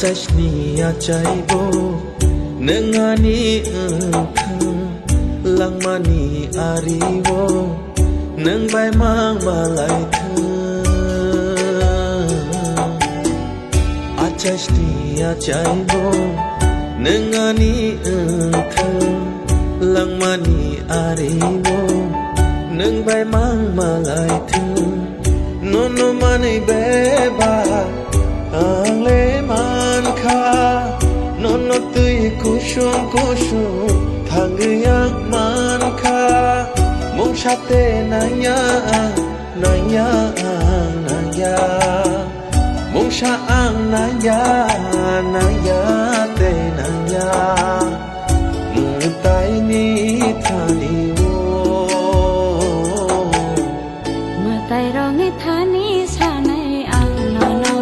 Achashni achaibo nengani engkang langmani ariwo neng bai mang balai thang Achashni achaibo nengani engkang langmani ariwo neng bai mang balai thang nono mani beba ang le man kha nono tui kushum thang yak man kha mong chate nanya mong sha ang nanya te nanya mutai ni thani wo mutai rong ni thani sanai ang nono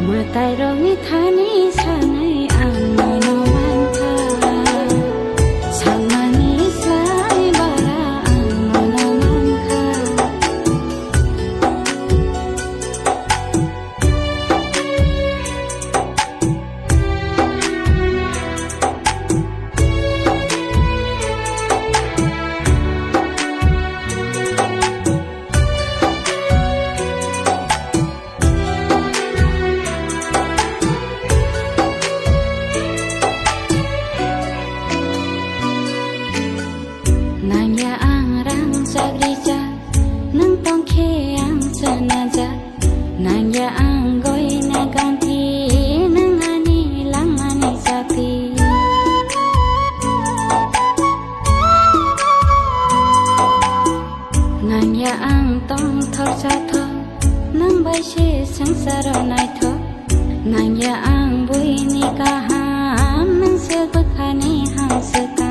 mutai rong ni thani sanai ang nono man kha samani sai bara ang nono man kha Nanya ang rang sagrija nang tong khe ang sanaja nanya ang goi na ganti nang ani lang ani sati nanya ang tong thor sa tho nang bai she sangsaro nai tho nanya ang bui ni ka ham nang se khani ham se ka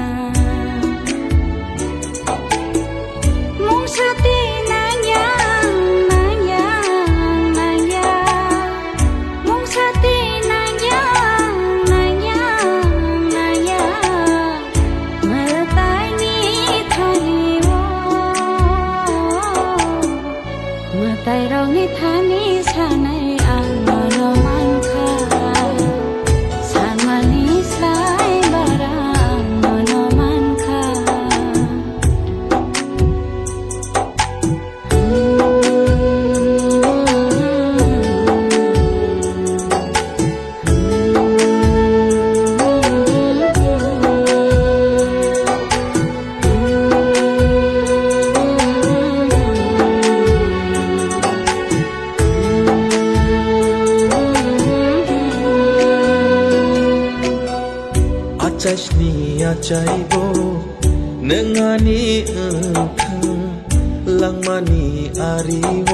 mutai rong ni thani sanai ang nono man kha samani sai bara ang nono man kha Achashni achaibo nengani engkang ลังมานีอารีโว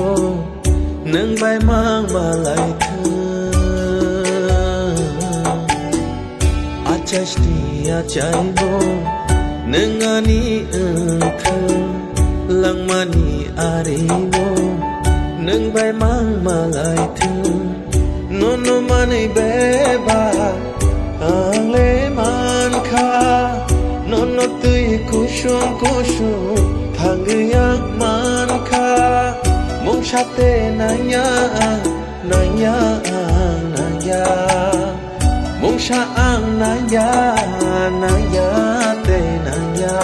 นึงใบมางมาลายเธออาจจะดีอาใจโวนึงอานีเธอลังมานีอารีโวนึงใบมางมาลายเธอโนโนมันไอเบบาอังเลมันคาโนโนตุยคุชุมทางยักมันคามงชาเตนายานายานายามงชาอังนายานายาเตนายา